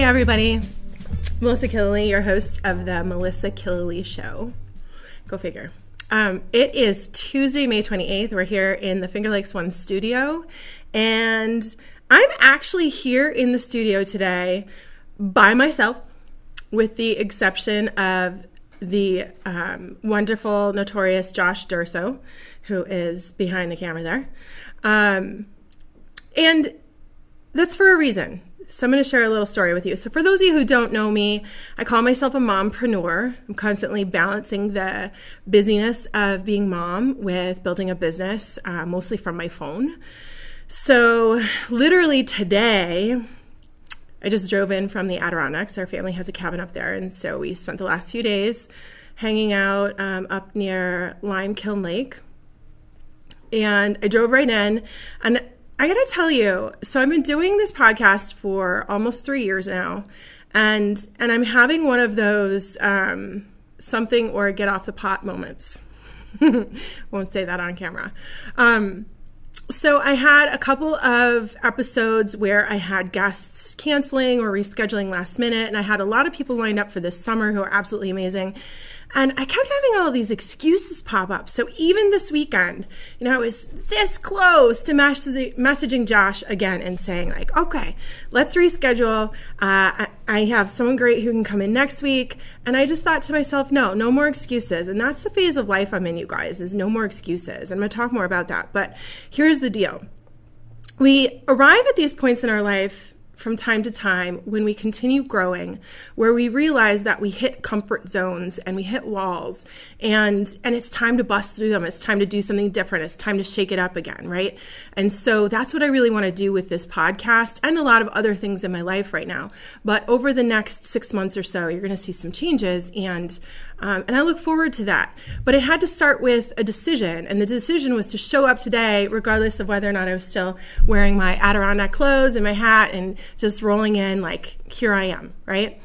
everybody. Melissa Killeleagh, your host of the Melissa Killeleagh Show. Go figure. It is Tuesday, May 28th. We're here in the Finger Lakes One studio, and I'm actually here in the studio today by myself, with the exception of the wonderful, notorious Josh Durso, who is behind the camera there. And that's for a reason. So I'm going to share a little story with you. So for those of you who don't know me, I call myself a mompreneur. I'm constantly balancing the busyness of being mom with building a business, mostly from my phone. So literally today, I just drove in from the Adirondacks. Our family has a cabin up there. And so we spent the last few days hanging out up near Lime Kiln Lake. And I drove right in, and I got to tell you, so I've been doing this podcast for almost 3 years now, and I'm having one of those something or get off the pot moments. Won't say that on camera. So I had a couple of episodes where I had guests canceling or rescheduling last minute, and I had a lot of people lined up for this summer who are absolutely amazing. And I kept having all these excuses pop up. So even this weekend, I was this close to messaging Josh again and saying like, okay, let's reschedule. I have someone great who can come in next week. And I just thought to myself, no more excuses. And that's the phase of life I'm in, you guys, is no more excuses. I'm going to talk more about that. But here's the deal. We arrive at these points in our life from time to time when we continue growing, where we realize that we hit comfort zones and we hit walls, and it's time to bust through them. It's time to do something different. It's time to shake it up again, right? And so that's what I really want to do with this podcast and a lot of other things in my life right now. But over the next 6 months or so, you're going to see some changes, and I look forward to that. But it had to start with a decision, and the decision was to show up today, regardless of whether or not I was still wearing my Adirondack clothes and my hat and just rolling in like, here I am, right?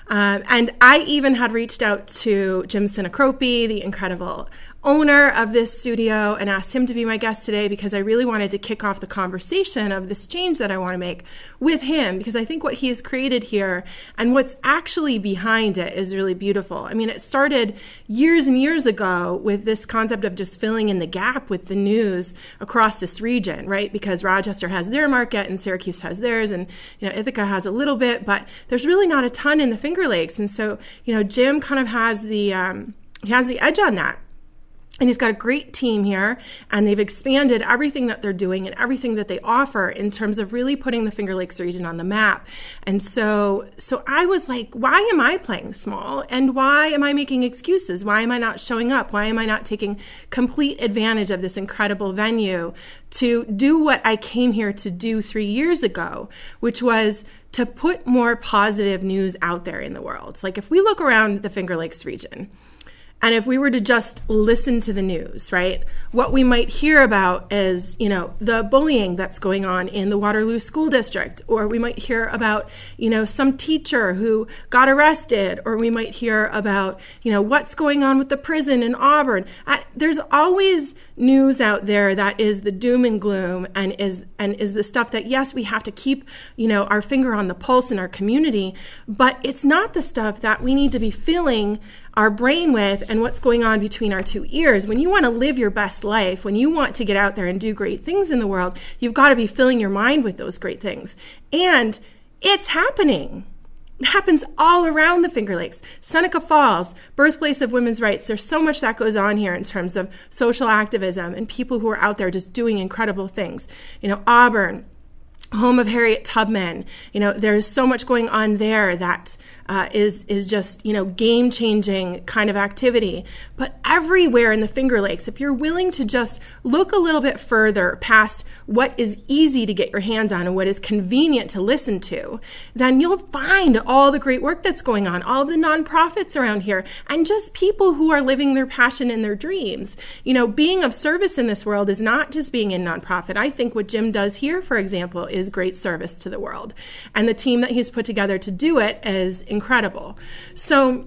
And I even had reached out to Jim Sinacropi, the incredible owner of this studio, and asked him to be my guest today because I really wanted to kick off the conversation of this change that I want to make with him, because I think what he has created here and what's actually behind it is really beautiful. I mean, it started years and years ago with this concept of just filling in the gap with the news across this region, right? Because Rochester has their market and Syracuse has theirs, and Ithaca has a little bit, but there's really not a ton in the Finger Lakes. And so, Jim kind of has the edge on that. And he's got a great team here, and they've expanded everything that they're doing and everything that they offer in terms of really putting the Finger Lakes region on the map. And so I was like, why am I playing small? And why am I making excuses? Why am I not showing up? Why am I not taking complete advantage of this incredible venue to do what I came here to do 3 years ago, which was to put more positive news out there in the world? Like, if we look around the Finger Lakes region, and if we were to just listen to the news, right, what we might hear about is, the bullying that's going on in the Waterloo School District, or we might hear about, some teacher who got arrested, or we might hear about, what's going on with the prison in Auburn. There's always news out there that is the doom and gloom and is the stuff that, yes, we have to keep, our finger on the pulse in our community, but it's not the stuff that we need to be filling our brain with and what's going on between our two ears. When you want to live your best life, when you want to get out there and do great things in the world, you've got to be filling your mind with those great things. And it's happening. It happens all around the Finger Lakes. Seneca Falls, birthplace of women's rights. There's so much that goes on here in terms of social activism and people who are out there just doing incredible things. Auburn, home of Harriet Tubman. There's so much going on there that is just, game-changing kind of activity. But everywhere in the Finger Lakes, if you're willing to just look a little bit further past what is easy to get your hands on and what is convenient to listen to, then you'll find all the great work that's going on, all the nonprofits around here, and just people who are living their passion and their dreams. Being of service in this world is not just being in nonprofit. I think what Jim does here, for example, is great service to the world. And the team that he's put together to do it is incredible. So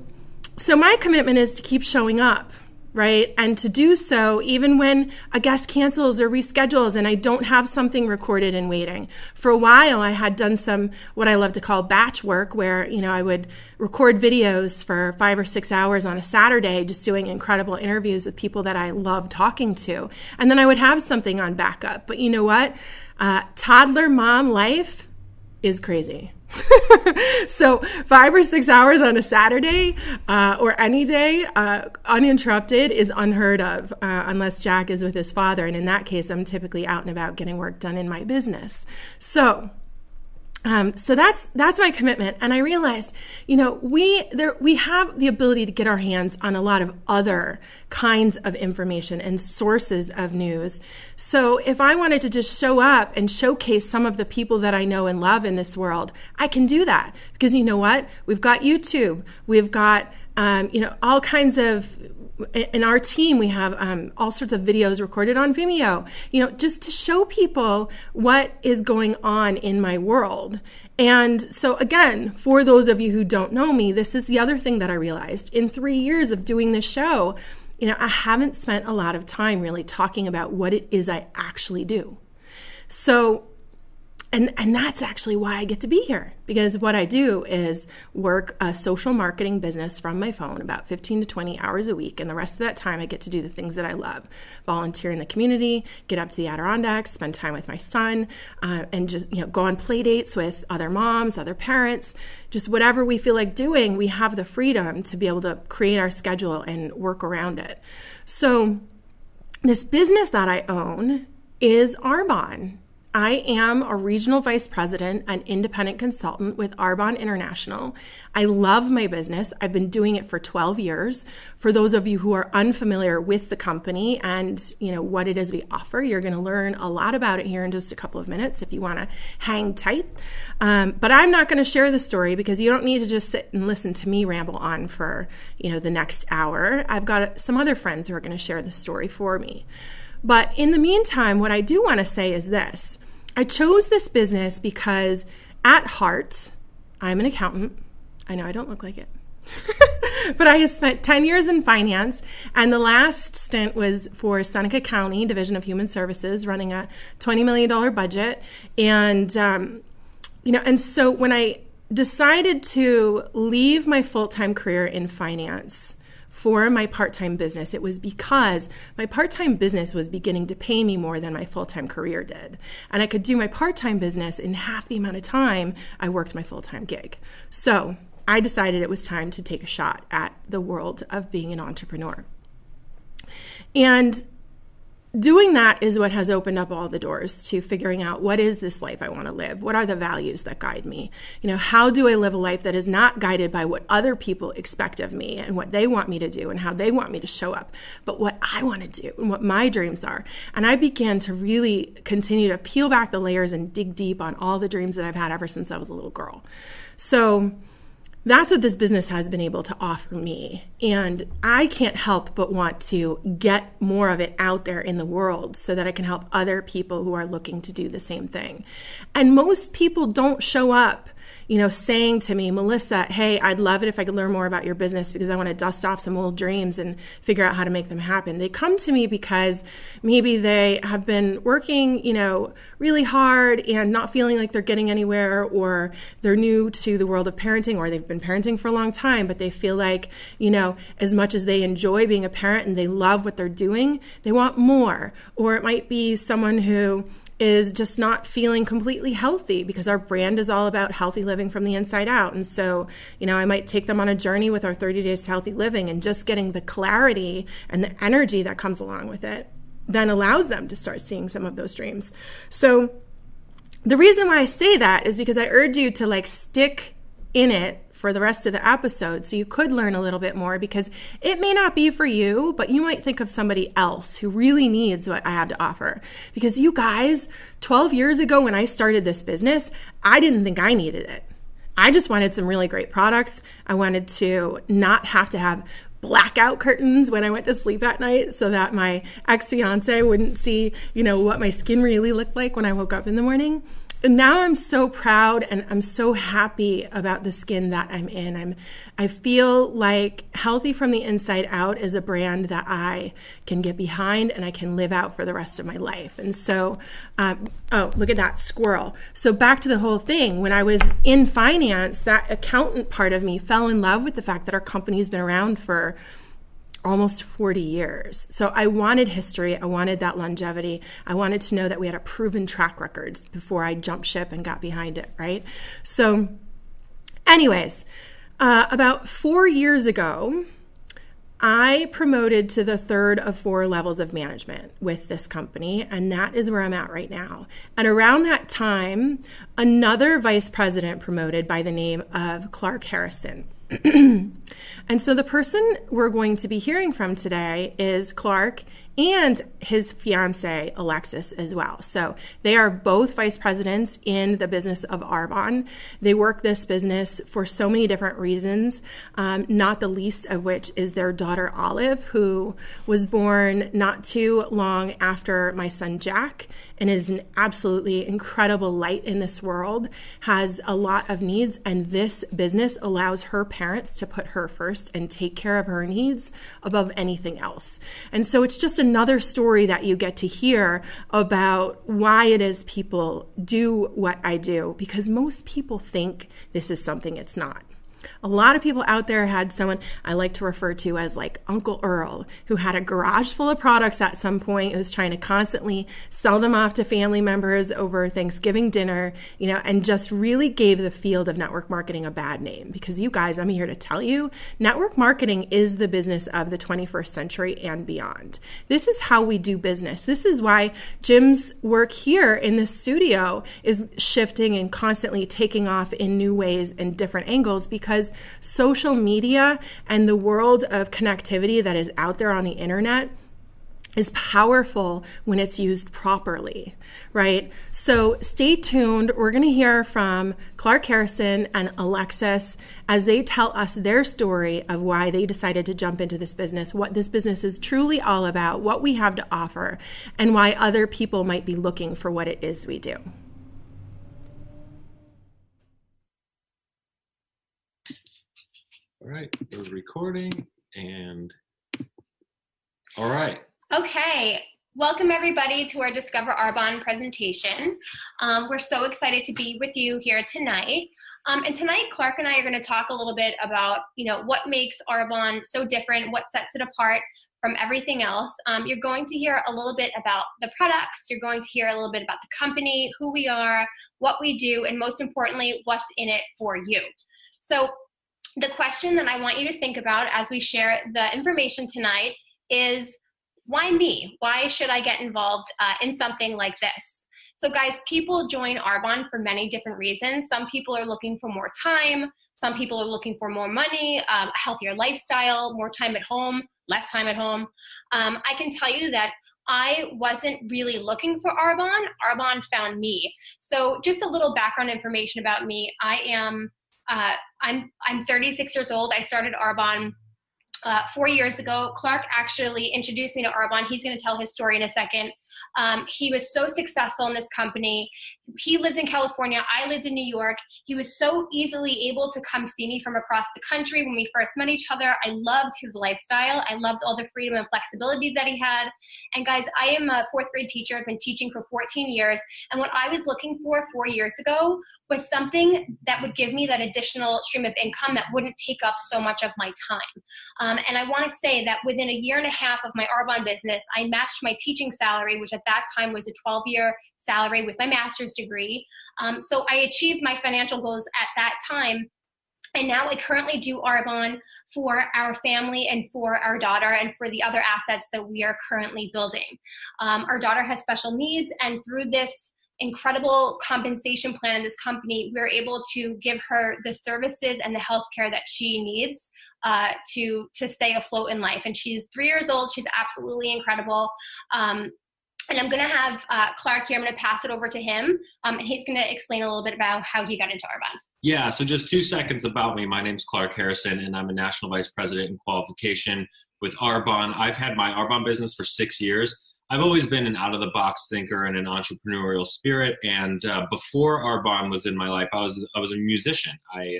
my commitment is to keep showing up, right? And to do so, even when a guest cancels or reschedules and I don't have something recorded and waiting. For a while, I had done some, what I love to call batch work, where, I would record videos for 5 or 6 hours on a Saturday, just doing incredible interviews with people that I love talking to. And then I would have something on backup. But you know what? Toddler mom life is crazy. So 5 or 6 hours on a Saturday or any day uninterrupted is unheard of unless Jack is with his father. And in that case, I'm typically out and about getting work done in my business. So that's my commitment. And I realized, we have the ability to get our hands on a lot of other kinds of information and sources of news. So if I wanted to just show up and showcase some of the people that I know and love in this world, I can do that. Because you know what? We've got YouTube. We've got, all kinds of, in our team, we have all sorts of videos recorded on Vimeo, just to show people what is going on in my world. And so again, for those of you who don't know me, this is the other thing that I realized. In 3 years of doing this show, I haven't spent a lot of time really talking about what it is I actually do. So, and that's actually why I get to be here, because what I do is work a social marketing business from my phone about 15 to 20 hours a week. And the rest of that time, I get to do the things that I love: volunteer in the community, get up to the Adirondacks, spend time with my son, and just, go on play dates with other moms, other parents, just whatever we feel like doing. We have the freedom to be able to create our schedule and work around it. So this business that I own is Arbonne. I am a regional vice president and independent consultant with Arbonne International. I love my business. I've been doing it for 12 years. For those of you who are unfamiliar with the company and what it is we offer, you're going to learn a lot about it here in just a couple of minutes if you want to hang tight. But I'm not going to share the story because you don't need to just sit and listen to me ramble on for the next hour. I've got some other friends who are going to share the story for me. But in the meantime, what I do want to say is this. I chose this business because at heart, I'm an accountant. I know I don't look like it. But I have spent 10 years in finance, and the last stint was for Seneca County Division of Human Services, running a $20 million budget. And, and so when I decided to leave my full-time career in finance for my part-time business, it was because my part-time business was beginning to pay me more than my full-time career did. And I could do my part-time business in half the amount of time I worked my full-time gig. So I decided it was time to take a shot at the world of being an entrepreneur. And doing that is what has opened up all the doors to figuring out, what is this life I want to live? What are the values that guide me? How do I live a life that is not guided by what other people expect of me and what they want me to do and how they want me to show up, but what I want to do and what my dreams are? And I began to really continue to peel back the layers and dig deep on all the dreams that I've had ever since I was a little girl. So that's what this business has been able to offer me. And I can't help but want to get more of it out there in the world so that I can help other people who are looking to do the same thing. And most people don't show up, saying to me, Melissa, hey, I'd love it if I could learn more about your business because I want to dust off some old dreams and figure out how to make them happen. They come to me because maybe they have been working, really hard and not feeling like they're getting anywhere, or they're new to the world of parenting, or they've been parenting for a long time, but they feel like, as much as they enjoy being a parent and they love what they're doing, they want more. Or it might be someone who is just not feeling completely healthy, because our brand is all about healthy living from the inside out. And so, I might take them on a journey with our 30 Days to Healthy Living, and just getting the clarity and the energy that comes along with it then allows them to start seeing some of those dreams. So the reason why I say that is because I urge you to stick in it for the rest of the episode so you could learn a little bit more, because it may not be for you, but you might think of somebody else who really needs what I have to offer. Because you guys, 12 years ago when I started this business, I didn't think I needed it. I just wanted some really great products. I wanted to not have to have blackout curtains when I went to sleep at night so that my ex-fiance wouldn't see, what my skin really looked like when I woke up in the morning. now I'm so proud and I'm so happy about the skin that I'm in. I feel like Healthy from the Inside Out is a brand that I can get behind and I can live out for the rest of my life. And so, oh, look at that squirrel. So back to the whole thing. When I was in finance, that accountant part of me fell in love with the fact that our company's been around for almost 40 years. So I wanted history. I wanted that longevity. I wanted to know that we had a proven track record before I jumped ship and got behind it, right? So anyways, about 4 years ago, I promoted to the third of 4 levels of management with this company, and that is where I'm at right now. And around that time, another vice president promoted by the name of Clark Harrison. And so the person we're going to be hearing from today is Clark and his fiance, Alexis, as well. So they are both vice presidents in the business of Arbonne. They work this business for so many different reasons, not the least of which is their daughter, Olive, who was born not too long after my son, Jack, and is an absolutely incredible light in this world, has a lot of needs, and this business allows her parents to put her first and take care of her needs above anything else. And so it's just another story that you get to hear about why it is people do what I do, because most people think this is something it's not. A lot of people out there had someone I like to refer to as like Uncle Earl, who had a garage full of products at some point, who was trying to constantly sell them off to family members over Thanksgiving dinner, and just really gave the field of network marketing a bad name. Because you guys, I'm here to tell you, network marketing is the business of the 21st century and beyond. This is how we do business. This is why Jim's work here in the studio is shifting and constantly taking off in new ways and different angles, because social media and the world of connectivity that is out there on the internet is powerful when it's used properly, right? So stay tuned. We're going to hear from Clark Harrison and Alexis as they tell us their story of why they decided to jump into this business, what this business is truly all about, what we have to offer, and why other people might be looking for what it is we do. All right, we're recording, and all right. Okay, welcome everybody to our Discover Arbonne presentation. We're so excited to be with you here tonight. And tonight, Clark and I are going to talk a little bit about, what makes Arbonne so different, what sets it apart from everything else. You're going to hear a little bit about the products. You're going to hear a little bit about the company, who we are, what we do, and most importantly, what's in it for you. So the question that I want you to think about as we share the information tonight is, why me? Why should I get involved in something like this? So guys, people join Arbonne for many different reasons. Some people are looking for more time. Some people are looking for more money, a healthier lifestyle, more time at home, less time at home. I can tell you that I wasn't really looking for Arbonne. Arbonne found me. So just a little background information about me. I'm 36 years old. I started Arbonne 4 years ago. Clark actually introduced me to Arbonne. He's going to tell his story in a second. He was so successful in this company. He lived in California. I lived in New York. He was so easily able to come see me from across the country when we first met each other. I loved his lifestyle. I loved all the freedom and flexibility that he had. And guys, I am a 4th grade teacher. I've been teaching for 14 years. And what I was looking for 4 years ago was something that would give me that additional stream of income that wouldn't take up so much of my time. And I want to say that within a year and a half of my Arbonne business, I matched my teaching salary, which at that time was a 12-year salary with my master's degree. So I achieved my financial goals at that time. And now I currently do Arbonne for our family and for our daughter and for the other assets that we are currently building. Our daughter has special needs, and through this incredible compensation plan in this company, we're able to give her the services and the healthcare that she needs to stay afloat in life. And she's 3 years old. She's absolutely incredible. And I'm going to have Clark here. I'm going to pass it over to him, and he's going to explain a little bit about how he got into Arbonne. Yeah, so just 2 seconds about me. My name's Clark Harrison, and I'm a National Vice President in Qualification with Arbonne. I've had my Arbonne business for 6 years. I've always been an out-of-the-box thinker and an entrepreneurial spirit. And before Arbonne was in my life, I was a musician. I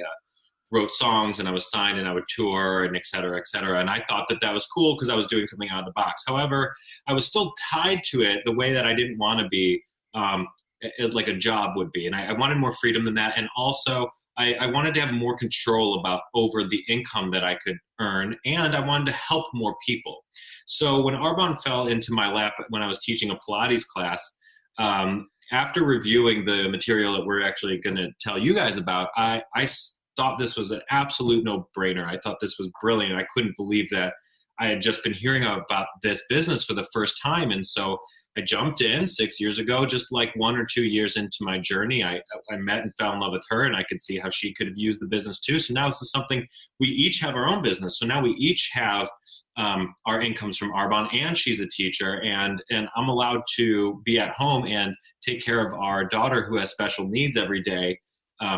wrote songs and I was signed and I would tour and et cetera, et cetera. And I thought that was cool because I was doing something out of the box. However, I was still tied to it the way that I didn't want to be, like a job would be. And I wanted more freedom than that. And also I wanted to have more control over the income that I could earn, and I wanted to help more people. So when Arbonne fell into my lap when I was teaching a Pilates class, after reviewing the material that we're actually going to tell you guys about, I thought this was an absolute no-brainer. I thought this was brilliant. I couldn't believe that I had just been hearing about this business for the first time. And so I jumped in 6 years ago, just like 1 or 2 years into my journey. I met and fell in love with her, and I could see how she could have used the business too. So now this is something, we each have our own business. So now we each have our incomes from Arbonne, and she's a teacher, and I'm allowed to be at home and take care of our daughter who has special needs every day.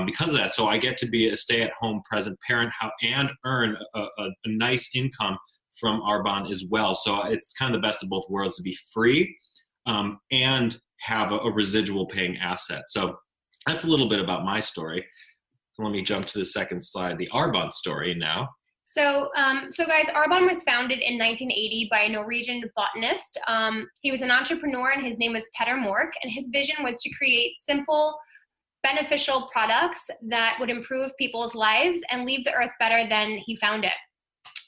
Because of that. So I get to be a stay-at-home present parent and earn a nice income from Arbonne as well. So it's kind of the best of both worlds, to be free and have a residual paying asset. So that's a little bit about my story. Let me jump to the second slide, the Arbonne story now. So guys, Arbonne was founded in 1980 by a Norwegian botanist. He was an entrepreneur, and his name was Petter Mork, and his vision was to create simple, beneficial products that would improve people's lives and leave the earth better than he found it.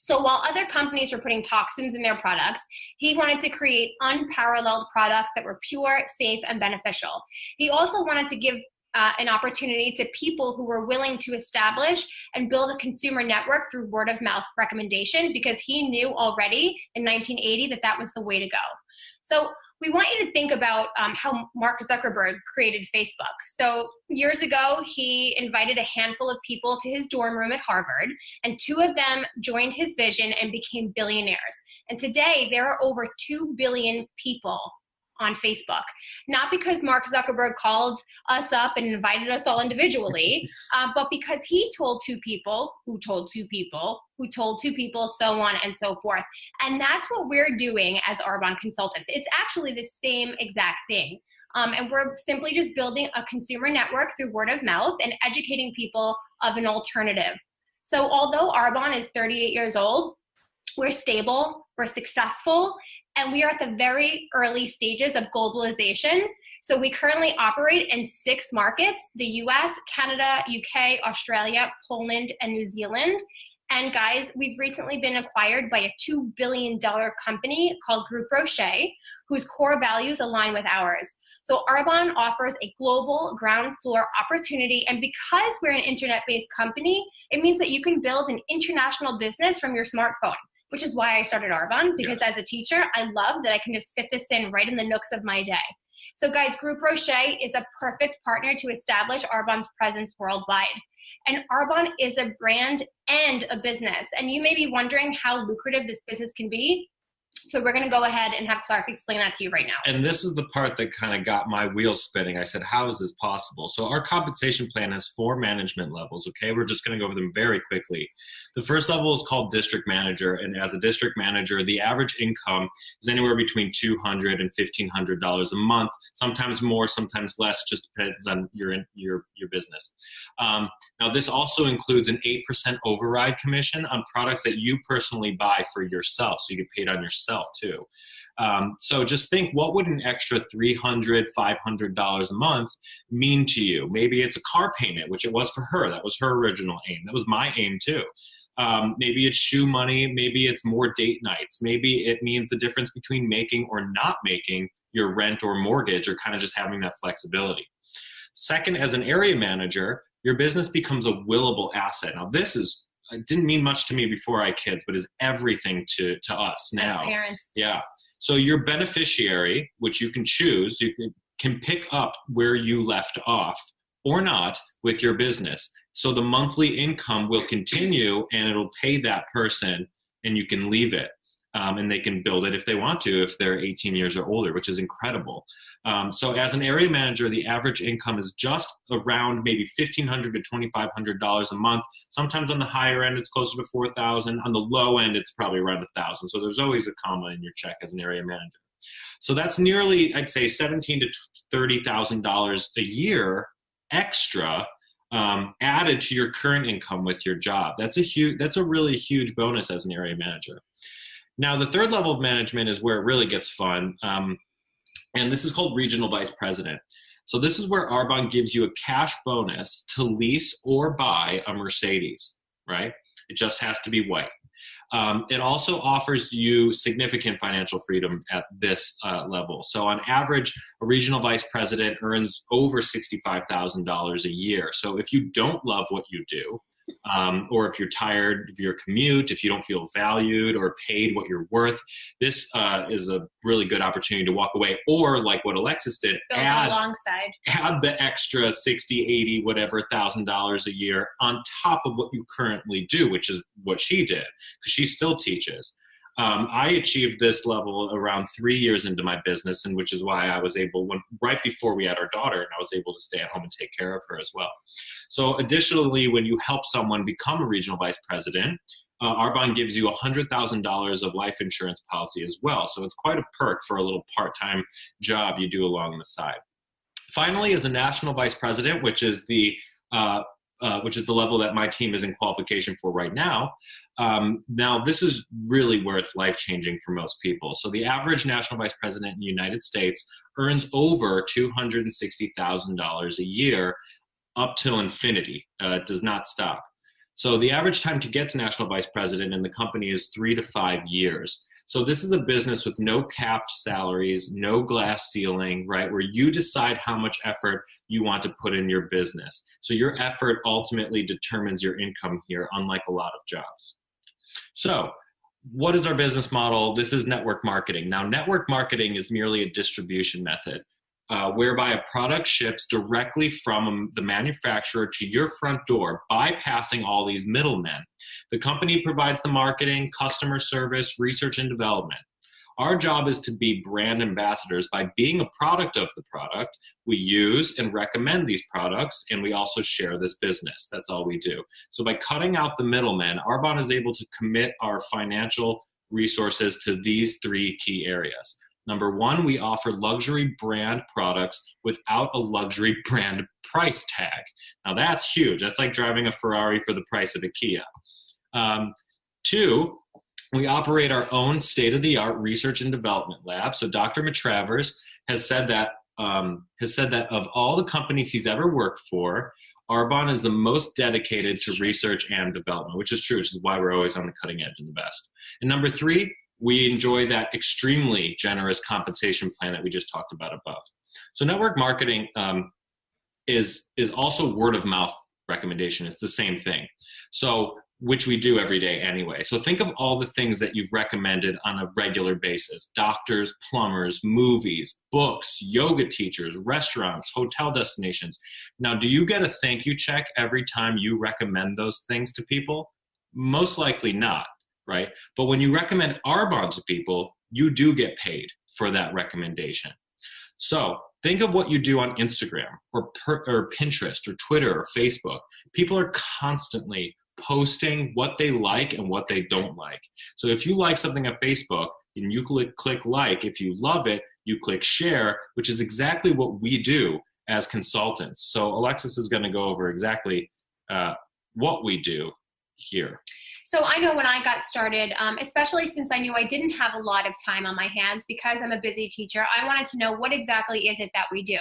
So while other companies were putting toxins in their products, he wanted to create unparalleled products that were pure, safe, and beneficial. He also wanted to give an opportunity to people who were willing to establish and build a consumer network through word of mouth recommendation, because he knew already in 1980 that was the way to go. So we want you to think about how Mark Zuckerberg created Facebook. So years ago, he invited a handful of people to his dorm room at Harvard, and 2 of them joined his vision and became billionaires. And today, there are over 2 billion people on Facebook. Not because Mark Zuckerberg called us up and invited us all individually, but because he told 2 people, who told 2 people, who told 2 people, so on and so forth. And that's what we're doing as Arbonne consultants. It's actually the same exact thing. And we're simply just building a consumer network through word of mouth and educating people of an alternative. So although Arbonne is 38 years old, we're stable, we're successful, and we are at the very early stages of globalization. So we currently operate in 6 markets: the US, Canada, UK, Australia, Poland, and New Zealand. And guys, we've recently been acquired by a $2 billion company called Group Rocher, whose core values align with ours. So Arbonne offers a global ground floor opportunity. And because we're an internet-based company, it means that you can build an international business from your smartphone, which is why I started Arbonne, because as a teacher, I love that I can just fit this in right in the nooks of my day. So guys, Group Rocher is a perfect partner to establish Arbonne's presence worldwide. And Arbonne is a brand and a business. And you may be wondering how lucrative this business can be. So we're going to go ahead and have Clark explain that to you right now. And this is the part that kind of got my wheels spinning. I said, how is this possible? So our compensation plan has 4 management levels, okay? We're just going to go over them very quickly. The first level is called district manager. And as a district manager, the average income is anywhere between $200 and $1,500 a month, sometimes more, sometimes less, just depends on your business. Now, this also includes an 8% override commission on products that you personally buy for yourself. So you get paid on yourself too. So just think, what would an extra $300, $500 a month mean to you? Maybe it's a car payment, which it was for her. That was her original aim. That was my aim too. Maybe it's shoe money. Maybe it's more date nights. Maybe it means the difference between making or not making your rent or mortgage, or kind of just having that flexibility. Second, as an area manager, your business becomes a willable asset. Now, it didn't mean much to me before I had kids, but is everything to us now. As parents. Yeah. So your beneficiary, which you can choose, you can pick up where you left off or not with your business. So the monthly income will continue, and it'll pay that person, and you can leave it. And they can build it if they want to, if they're 18 years or older, which is incredible. So as an area manager, the average income is just around maybe $1,500 to $2,500 a month. Sometimes on the higher end, it's closer to $4,000. On the low end, it's probably around $1,000. So there's always a comma in your check as an area manager. So that's nearly, I'd say, $17,000 to $30,000 a year extra added to your current income with your job. That's a really huge bonus as an area manager. Now, the third level of management is where it really gets fun, and this is called regional vice president. So this is where Arbonne gives you a cash bonus to lease or buy a Mercedes, right? It just has to be white. It also offers you significant financial freedom at this level. So on average, a regional vice president earns over $65,000 a year. So if you don't love what you do, or if you're tired of your commute, if you don't feel valued or paid what you're worth, this is a really good opportunity to walk away. Or like what Alexis did, add the extra 60, 80, whatever $1,000 a year on top of what you currently do, which is what she did, because she still teaches. I achieved this level around 3 years into my business, and which is why I was able, right before we had our daughter, and I was able to stay at home and take care of her as well. So additionally, when you help someone become a regional vice president, Arbonne gives you $100,000 of life insurance policy as well. So it's quite a perk for a little part-time job you do along the side. Finally, as a national vice president, which is the level that my team is in qualification for right now. Now, this is really where it's life-changing for most people. So the average national vice president in the United States earns over $260,000 a year up till infinity. It does not stop. So the average time to get to national vice president in the company is 3 to 5 years. So this is a business with no capped salaries, no glass ceiling, right, where you decide how much effort you want to put in your business. So your effort ultimately determines your income here, unlike a lot of jobs. So what is our business model? This is network marketing. Now, network marketing is merely a distribution method, whereby a product ships directly from the manufacturer to your front door, bypassing all these middlemen. The company provides the marketing, customer service, research, and development. Our job is to be brand ambassadors by being a product of the product. We use and recommend these products, and we also share this business. That's all we do. So by cutting out the middlemen, Arbonne is able to commit our financial resources to these 3 key areas. Number 1, we offer luxury brand products without a luxury brand price tag. Now that's huge. That's like driving a Ferrari for the price of a Kia. 2, we operate our own state-of-the-art research and development lab. So Dr. Matravers has said that of all the companies he's ever worked for, Arbonne is the most dedicated to research and development, which is true, which is why we're always on the cutting edge and the best. And number 3, we enjoy that extremely generous compensation plan that we just talked about above. So network marketing is also word of mouth recommendation. It's the same thing. So which we do every day anyway. So think of all the things that you've recommended on a regular basis: doctors, plumbers, movies, books, yoga teachers, restaurants, hotel destinations. Now, do you get a thank you check every time you recommend those things to people? Most likely not, right? But when you recommend Arbonne to people, you do get paid for that recommendation. So think of what you do on Instagram or Pinterest or Twitter or Facebook. People are constantly posting what they like and what they don't like. So if you like something on Facebook and you click like, if you love it, you click share, which is exactly what we do as consultants. So Alexis is going to go over exactly what we do here. So I know when I got started, especially since I knew I didn't have a lot of time on my hands because I'm a busy teacher, I wanted to know what exactly is it that we do.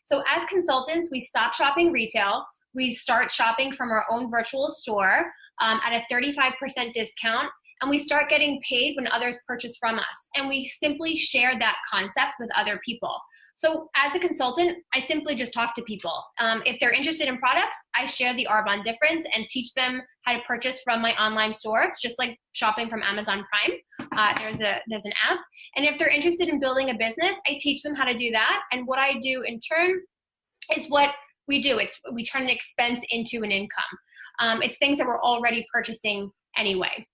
So as consultants, we stop shopping retail. We start shopping from our own virtual store at a 35% discount, and we start getting paid when others purchase from us. And we simply share that concept with other people. So as a consultant, I simply just talk to people. If they're interested in products, I share the Arbonne difference and teach them how to purchase from my online store. It's just like shopping from Amazon Prime. There's an app. And if they're interested in building a business, I teach them how to do that. And what I do in turn is what we do. We turn an expense into an income. It's things that we're already purchasing anyway.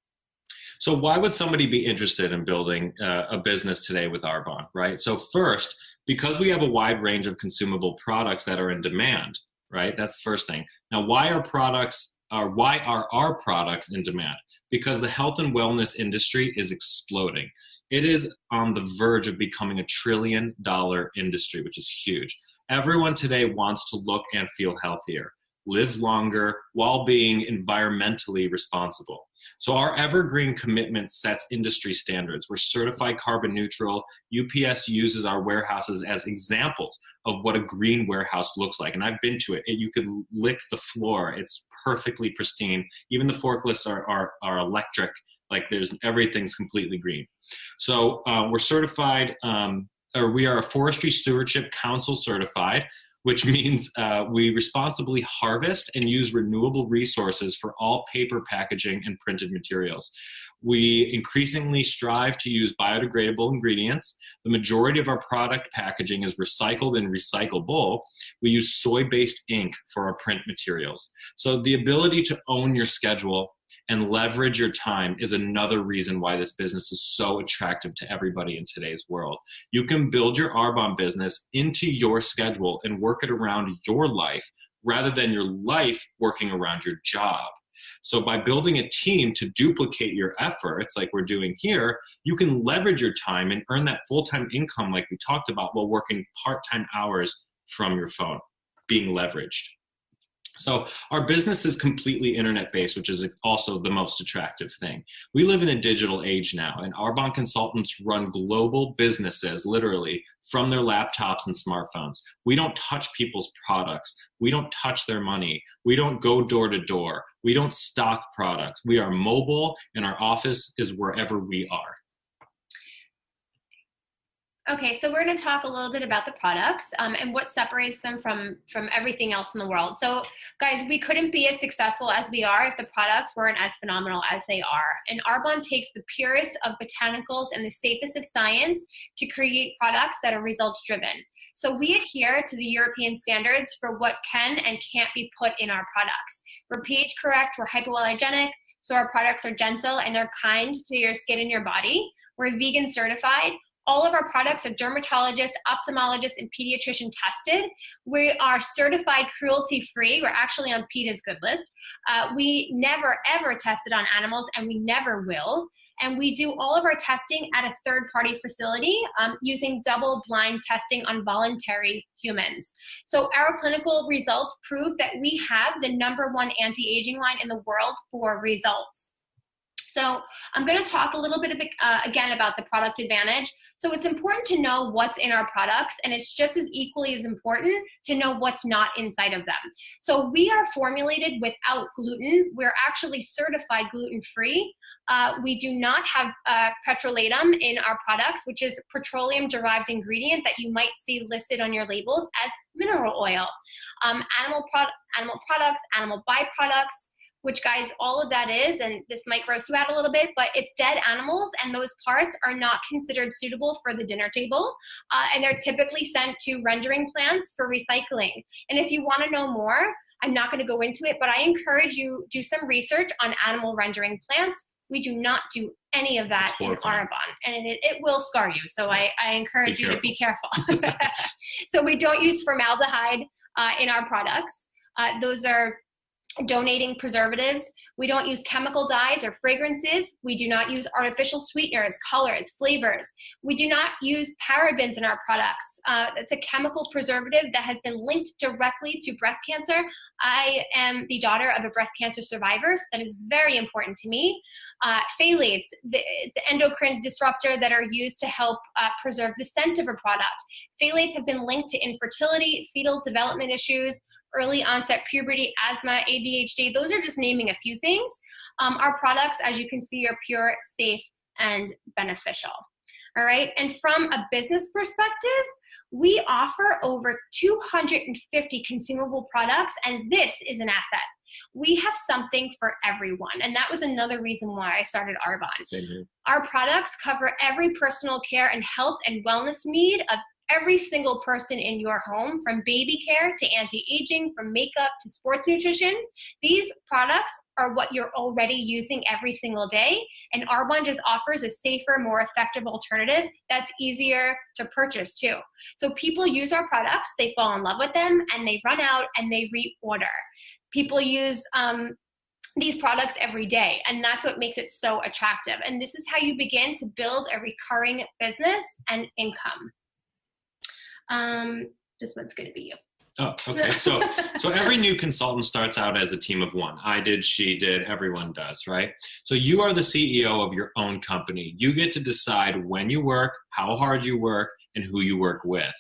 So why would somebody be interested in building a business today with Arbonne, right? So first, because we have a wide range of consumable products that are in demand, right? That's the first thing. Now, why are products why are our products in demand? Because the health and wellness industry is exploding. It is on the verge of becoming $1 trillion industry, which is huge. Everyone today wants to look and feel healthier, live longer while being environmentally responsible. So our evergreen commitment sets industry standards. We're certified carbon neutral. UPS uses our warehouses as examples of what a green warehouse looks like. And I've been to it. You could lick the floor. It's perfectly pristine. Even the forklifts are electric. Like everything's completely green. So we're certified, or we are a Forestry Stewardship Council certified, which means we responsibly harvest and use renewable resources for all paper, packaging, and printed materials. We increasingly strive to use biodegradable ingredients. The majority of our product packaging is recycled and recyclable. We use soy-based ink for our print materials. So the ability to own your schedule and leverage your time is another reason why this business is so attractive to everybody in today's world. You can build your Arbonne business into your schedule and work it around your life rather than your life working around your job. So by building a team to duplicate your efforts like we're doing here, you can leverage your time and earn that full-time income like we talked about while working part-time hours from your phone, being leveraged. So our business is completely internet-based, which is also the most attractive thing. We live in a digital age now, and Arbonne consultants run global businesses, literally, from their laptops and smartphones. We don't touch people's products. We don't touch their money. We don't go door to door. We don't stock products. We are mobile, and our office is wherever we are. Okay, so we're going to talk a little bit about the products and what separates them from everything else in the world. So guys, we couldn't be as successful as we are if the products weren't as phenomenal as they are. And Arbonne takes the purest of botanicals and the safest of science to create products that are results driven. So we adhere to the European standards for what can and can't be put in our products. We're pH correct, we're hypoallergenic, so our products are gentle and they're kind to your skin and your body. We're vegan certified. All of our products are dermatologist, ophthalmologist, and pediatrician tested. We are certified cruelty-free. We're actually on PETA's good list. We never, ever tested on animals, and we never will. And we do all of our testing at a third-party facility using double-blind testing on voluntary humans. So our clinical results prove that we have the #1 anti-aging line in the world for results. So I'm going to talk a little bit again about the product advantage. So it's important to know what's in our products, and it's just as equally as important to know what's not inside of them. So we are formulated without gluten. We're actually certified gluten-free. We do not have petrolatum in our products, which is a petroleum-derived ingredient that you might see listed on your labels as mineral oil. Animal products, animal byproducts, which, guys, all of that is, and this might gross you out a little bit, but it's dead animals, and those parts are not considered suitable for the dinner table, and they're typically sent to rendering plants for recycling. And if you want to know more, I'm not going to go into it, but I encourage you do some research on animal rendering plants. We do not do any of that in Arbonne, and it will scar you, so I encourage you to be careful. So we don't use formaldehyde in our products. Those are donating preservatives. We don't use chemical dyes or fragrances. We do not use artificial sweeteners, colors, flavors. We do not use parabens in our products. It's a chemical preservative that has been linked directly to breast cancer. I am the daughter of a breast cancer survivor. So that is very important to me. Phthalates, the endocrine disruptor that are used to help preserve the scent of a product. Phthalates have been linked to infertility, fetal development issues, early onset puberty, asthma, ADHD. Those are just naming a few things. Our products, as you can see, are pure, safe, and beneficial. All right, and from a business perspective, we offer over 250 consumable products, and this is an asset. We have something for everyone, and that was another reason why I started Arbonne. Same here. Our products cover every personal care and health and wellness need of every single person in your home, from baby care to anti-aging, from makeup to sports nutrition. These products are what you're already using every single day, and Arbonne just offers a safer, more effective alternative that's easier to purchase too. So people use our products, they fall in love with them, and they run out and they reorder. People use these products every day. And that's what makes it so attractive. And this is how you begin to build a recurring business and income. This one's going to be you. Oh, okay. So every new consultant starts out as a team of one. I did, she did, everyone does, right? So you are the CEO of your own company. You get to decide when you work, how hard you work, and who you work with.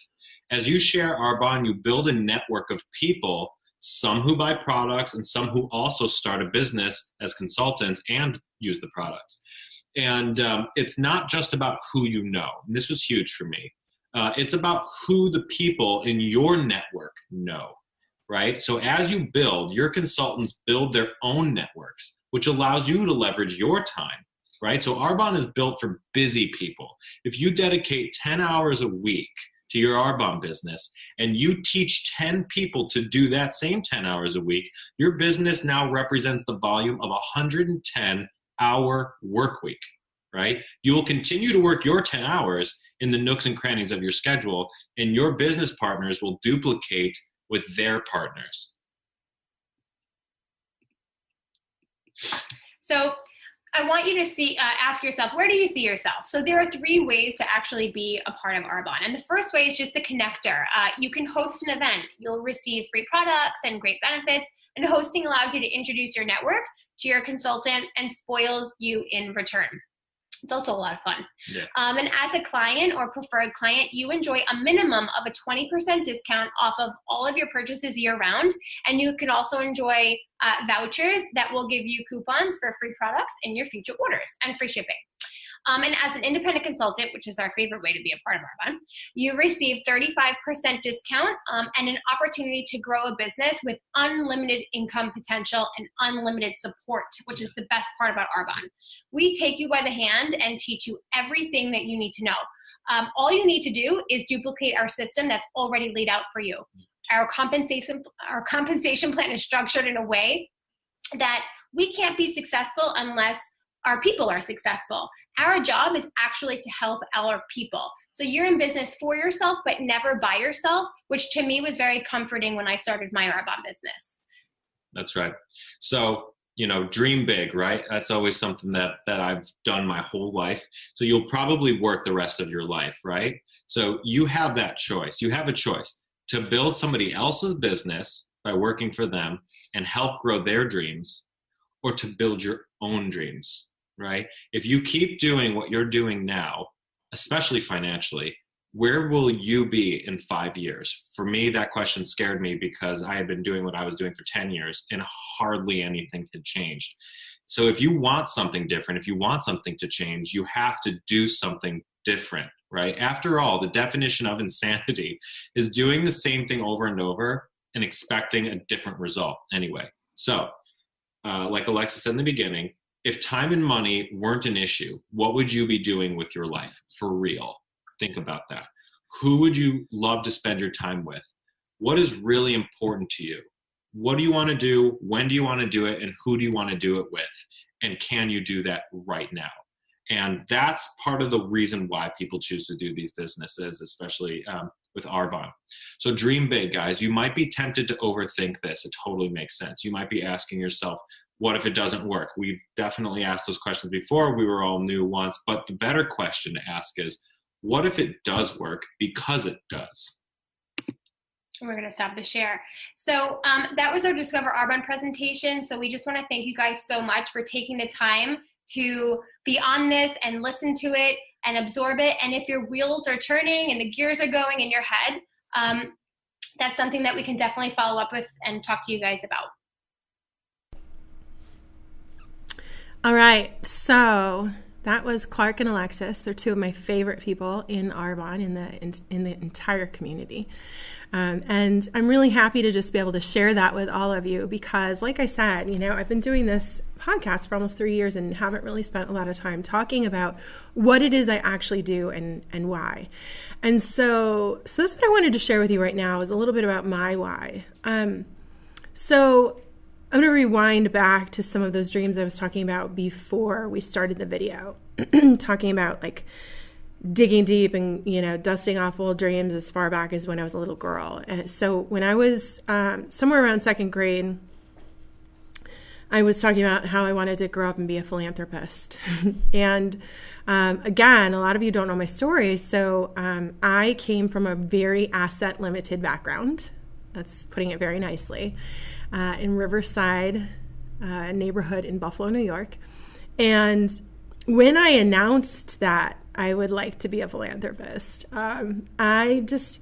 As you share Arbonne, you build a network of people, some who buy products and some who also start a business as consultants and use the products. And it's not just about who you know. And this was huge for me. It's about who the people in your network know, right? So as you build, your consultants build their own networks, which allows you to leverage your time, right? So Arbonne is built for busy people. If you dedicate 10 hours a week to your Arbonne business and you teach 10 people to do that same 10 hours a week, your business now represents the volume of a 110-hour work week, right? You will continue to work your 10 hours in the nooks and crannies of your schedule, and your business partners will duplicate with their partners. So I want you to ask yourself, where do you see yourself? So there are 3 ways to actually be a part of Arbonne. And the first way is just the connector. You can host an event. You'll receive free products and great benefits. And hosting allows you to introduce your network to your consultant and spoils you in return. It's also a lot of fun. Yeah. And as a client or preferred client, you enjoy a minimum of a 20% discount off of all of your purchases year round. And you can also enjoy vouchers that will give you coupons for free products in your future orders and free shipping. And as an independent consultant, which is our favorite way to be a part of Arbonne, you receive 35% discount and an opportunity to grow a business with unlimited income potential and unlimited support, which is the best part about Arbonne. We take you by the hand and teach you everything that you need to know. All you need to do is duplicate our system that's already laid out for you. Our compensation plan is structured in a way that we can't be successful unless our people are successful. Our job is actually to help our people. So you're in business for yourself, but never by yourself, which to me was very comforting when I started my Arbonne business. That's right. So, dream big, right? That's always something that I've done my whole life. So you'll probably work the rest of your life, right? So you have that choice. You have a choice to build somebody else's business by working for them and help grow their dreams, or to build your own dreams. Right? If you keep doing what you're doing now, especially financially, where will you be in 5 years? For me, that question scared me because I had been doing what I was doing for 10 years and hardly anything had changed. So if you want something different, if you want something to change, you have to do something different, right? After all, the definition of insanity is doing the same thing over and over and expecting a different result anyway. So, like Alexa said in the beginning, if time and money weren't an issue, what would you be doing with your life for real? Think about that. Who would you love to spend your time with? What is really important to you? What do you want to do? When do you want to do it? And who do you want to do it with? And can you do that right now? And that's part of the reason why people choose to do these businesses, especially with Arbonne. So dream big, guys. You might be tempted to overthink this. It totally makes sense. You might be asking yourself, what if it doesn't work? We've definitely asked those questions before. We were all new once. But the better question to ask is, what if it does work because it does? We're going to stop the share. So that was our Discover Arbonne presentation. So we just want to thank you guys so much for taking the time to be on this and listen to it and absorb it. And if your wheels are turning and the gears are going in your head, that's something that we can definitely follow up with and talk to you guys about. All right, so that was Clark and Alexis. They're 2 of my favorite people in Arbonne, in the entire community. And I'm really happy to just be able to share that with all of you because, like I said, I've been doing this podcast for almost 3 years and haven't really spent a lot of time talking about what it is I actually do and why. And so that's what I wanted to share with you right now is a little bit about my why. So I'm going to rewind back to some of those dreams I was talking about before we started the video, talking about like digging deep and, dusting off old dreams as far back as when I was a little girl. And so when I was somewhere around 2nd grade, I was talking about how I wanted to grow up and be a philanthropist. And again, a lot of you don't know my story. So I came from a very asset limited background. That's putting it very nicely. In Riverside, a neighborhood in Buffalo, New York. And when I announced that I would like to be a philanthropist, I just,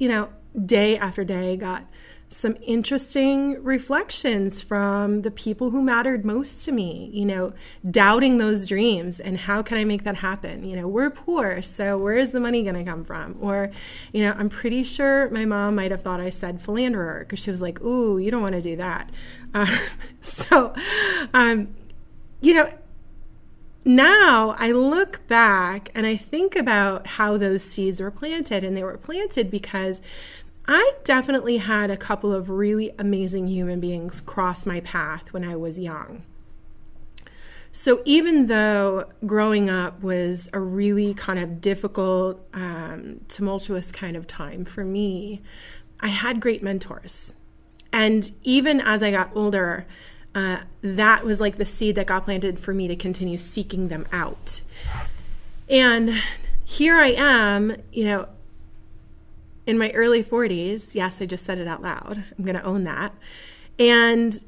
day after day got some interesting reflections from the people who mattered most to me, doubting those dreams and how can I make that happen? We're poor, so where is the money going to come from? Or, I'm pretty sure my mom might have thought I said philanderer because she was like, ooh, you don't want to do that. Now I look back and I think about how those seeds were planted, and they were planted because I definitely had a couple of really amazing human beings cross my path when I was young. So even though growing up was a really kind of difficult, tumultuous kind of time for me, I had great mentors. And even as I got older, that was like the seed that got planted for me to continue seeking them out. And here I am, in my early 40s. Yes, I just said it out loud. I'm going to own that. And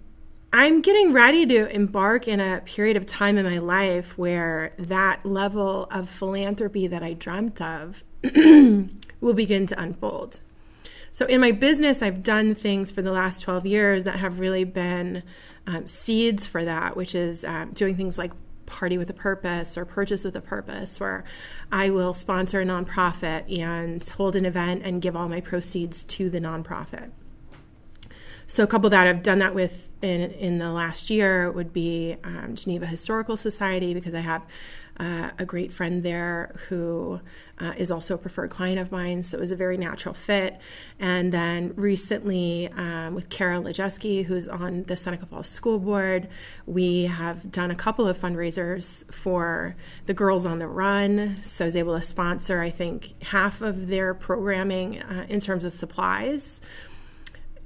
I'm getting ready to embark in a period of time in my life where that level of philanthropy that I dreamt of will begin to unfold. So in my business, I've done things for the last 12 years that have really been seeds for that, which is doing things like Party with a Purpose or Purchase with a Purpose, where I will sponsor a nonprofit and hold an event and give all my proceeds to the nonprofit. So a couple that I've done that with in the last year would be Geneva Historical Society, because I have a great friend there who is also a preferred client of mine, so it was a very natural fit. And then recently with Kara Lejeski, who's on the Seneca Falls School Board, we have done a couple of fundraisers for the Girls on the Run. So I was able to sponsor, I think, half of their programming in terms of supplies,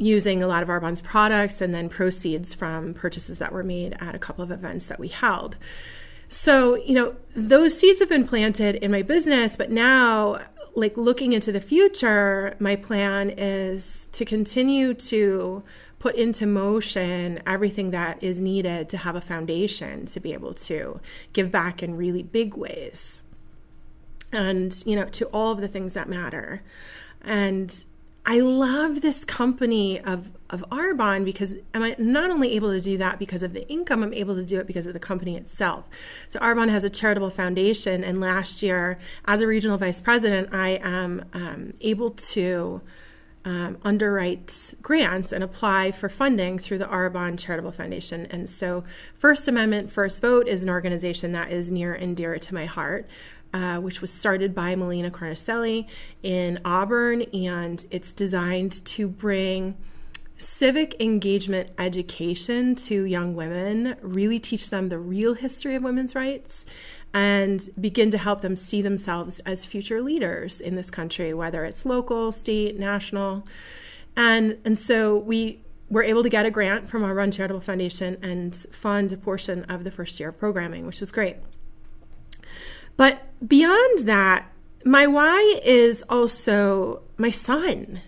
using a lot of Arbonne's products, and then proceeds from purchases that were made at a couple of events that we held. So, those seeds have been planted in my business, but now, looking into the future, my plan is to continue to put into motion everything that is needed to have a foundation to be able to give back in really big ways. And, to all of the things that matter. And I love this company of Arbonne because I'm not only able to do that because of the income, I'm able to do it because of the company itself. So Arbonne has a charitable foundation, and last year, as a regional vice president, I am able to underwrite grants and apply for funding through the Arbonne Charitable Foundation. And so First Amendment First Vote is an organization that is near and dear to my heart. Which was started by Melina Carnicelli in Auburn, and it's designed to bring civic engagement education to young women, really teach them the real history of women's rights, and begin to help them see themselves as future leaders in this country, whether it's local, state, national. And so we were able to get a grant from our Run Charitable Foundation and fund a portion of the first year of programming, which was great. But beyond that, my why is also my son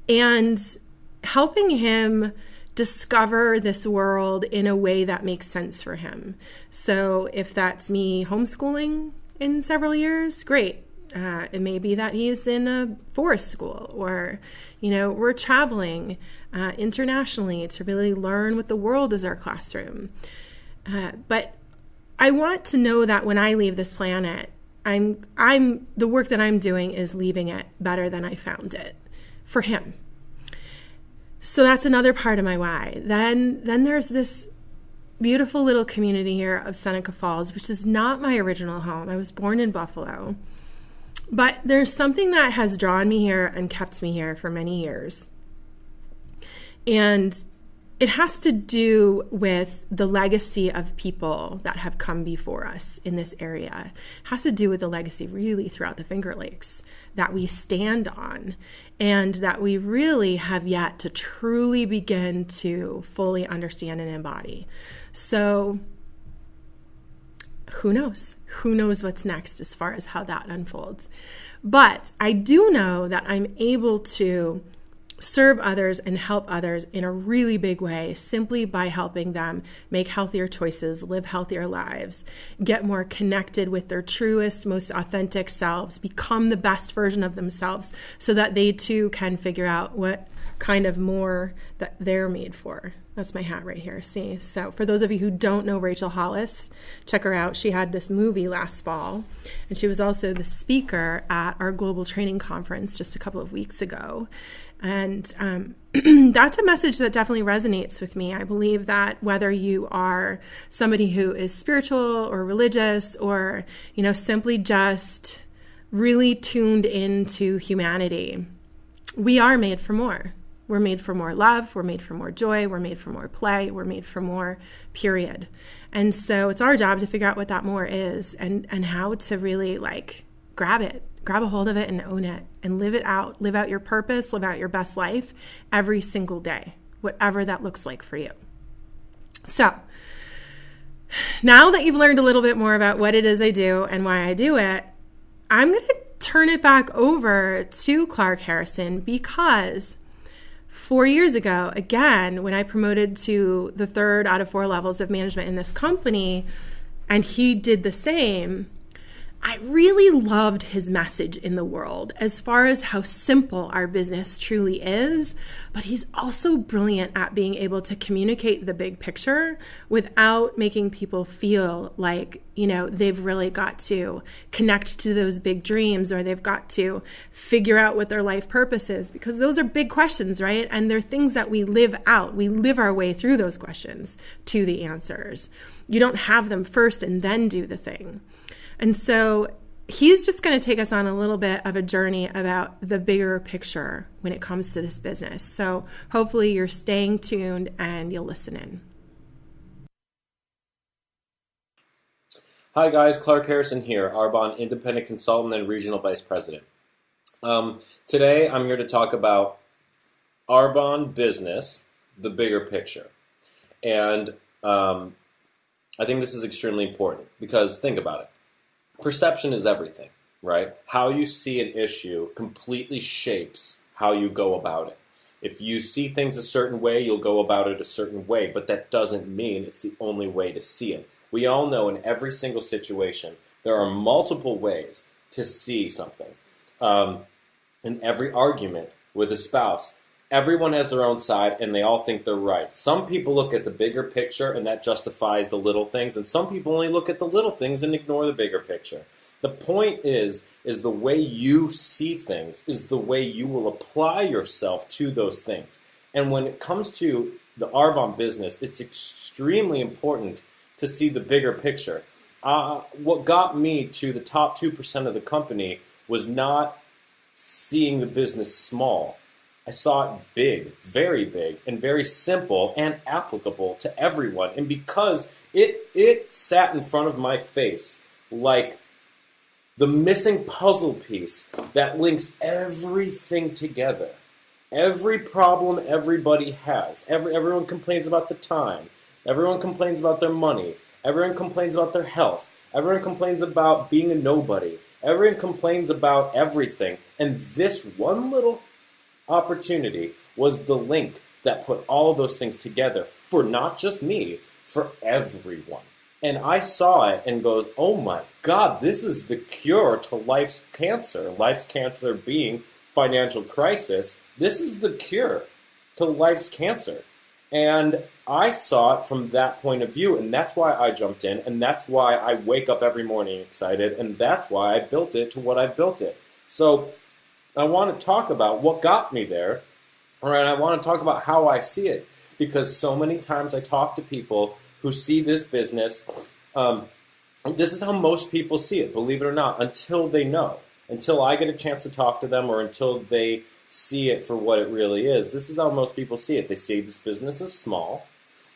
and helping him discover this world in a way that makes sense for him. So if that's me homeschooling in several years, great. It may be that he's in a forest school, or, we're traveling internationally to really learn what the world is our classroom. But I want to know that when I leave this planet, the work that I'm doing is leaving it better than I found it for him. So that's another part of my why. Then there's this beautiful little community here of Seneca Falls, which is not my original home. I was born in Buffalo, but there's something that has drawn me here and kept me here for many years. And it has to do with the legacy of people that have come before us in this area. It has to do with the legacy really throughout the Finger Lakes that we stand on, and that we really have yet to truly begin to fully understand and embody. So who knows? Who knows what's next as far as how that unfolds? But I do know that I'm able to serve others and help others in a really big way simply by helping them make healthier choices, live healthier lives, get more connected with their truest, most authentic selves, become the best version of themselves so that they too can figure out what kind of more that they're made for. That's my hat right here. See? So for those of you who don't know Rachel Hollis, check her out. She had this movie last fall, and she was also the speaker at our global training conference just a couple of weeks ago. And that's a message that definitely resonates with me. I believe that whether you are somebody who is spiritual or religious or, simply just really tuned into humanity, we are made for more. We're made for more love. We're made for more joy. We're made for more play. We're made for more, period. And so it's our job to figure out what that more is and how to really grab it. Grab a hold of it and own it and live it out. Live out your purpose, live out your best life every single day, whatever that looks like for you. So now that you've learned a little bit more about what it is I do and why I do it, I'm going to turn it back over to Clark Harrison because 4 years ago, again, when I promoted to the 3rd out of 4 levels of management in this company, and he did the same, I really loved his message in the world as far as how simple our business truly is, but he's also brilliant at being able to communicate the big picture without making people feel like, they've really got to connect to those big dreams or they've got to figure out what their life purpose is, because those are big questions, right? And they're things that we live out. We live our way through those questions to the answers. You don't have them first and then do the thing. And so he's just going to take us on a little bit of a journey about the bigger picture when it comes to this business. So hopefully you're staying tuned and you'll listen in. Hi guys, Clark Harrison here, Arbonne Independent Consultant and Regional Vice President. Today I'm here to talk about Arbonne business, the bigger picture. And I think this is extremely important because think about it. Perception is everything, right? How you see an issue completely shapes how you go about it. If you see things a certain way, you'll go about it a certain way, but that doesn't mean it's the only way to see it. We all know in every single situation, there are multiple ways to see something. In every argument with a spouse, everyone has their own side and they all think they're right. Some people look at the bigger picture and that justifies the little things, and some people only look at the little things and ignore the bigger picture. The point is the way you see things is the way you will apply yourself to those things. And when it comes to the Arbonne business, it's extremely important to see the bigger picture. What got me to the top 2% of the company was not seeing the business small. I saw it big, and very simple and applicable to everyone. And because it sat in front of my face like the missing puzzle piece that links everything together. Every problem everybody has. Everyone complains about the time. Everyone complains about their money. Everyone complains about their health. Everyone complains about being a nobody. Everyone complains about everything. And this one little opportunity was the link that put all of those things together for not just me, for everyone. And I saw it and goes, oh my God, this is the cure to life's cancer. Life's cancer being financial crisis. This is the cure to life's cancer. And I saw it from that point of view, and that's why I jumped in, and that's why I wake up every morning excited, and that's why I built it to what I built it. So I want to talk about what got me there, and I want to talk about how I see it, because so many times I talk to people who see this business. This is how most people see it, believe it or not, until they know, until I get a chance to talk to them, or until they see it for what it really is. This is how most people see it. They see this business as small.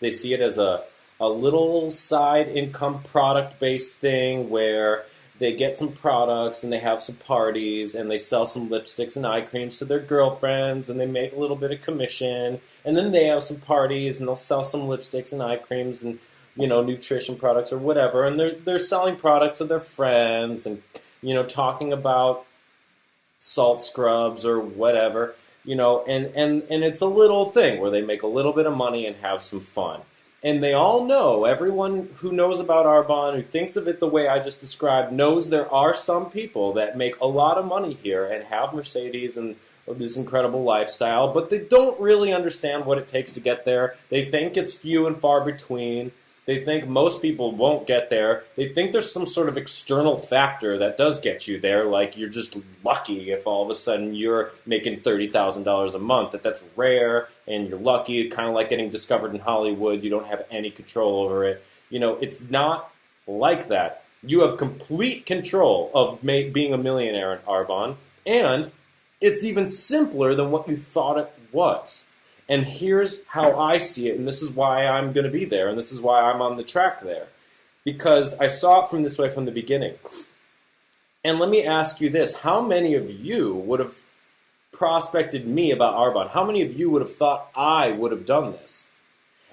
They see it as a little side income product-based thing where they get some products and they have some parties and they sell some lipsticks and eye creams to their girlfriends and they make a little bit of commission. And then they have some parties and they'll sell some lipsticks and eye creams and nutrition products or whatever, and they're selling products to their friends and, talking about salt scrubs or whatever, and it's a little thing where they make a little bit of money and have some fun. And they all know, everyone who knows about Arbonne, who thinks of it the way I just described, knows there are some people that make a lot of money here and have Mercedes and this incredible lifestyle, but they don't really understand what it takes to get there. They think it's few and far between. They think most people won't get there. They think there's some sort of external factor that does get you there, like you're just lucky if all of a sudden you're making $30,000 a month, that's rare and you're lucky, kind of like getting discovered in Hollywood. You don't have any control over it. It's not like that. You have complete control of being a millionaire in Arbonne, and it's even simpler than what you thought it was. And here's how I see it, and this is why I'm going to be there, and this is why I'm on the track there. Because I saw it from this way from the beginning. And let me ask you this. How many of you would have prospected me about Arbonne? How many of you would have thought I would have done this?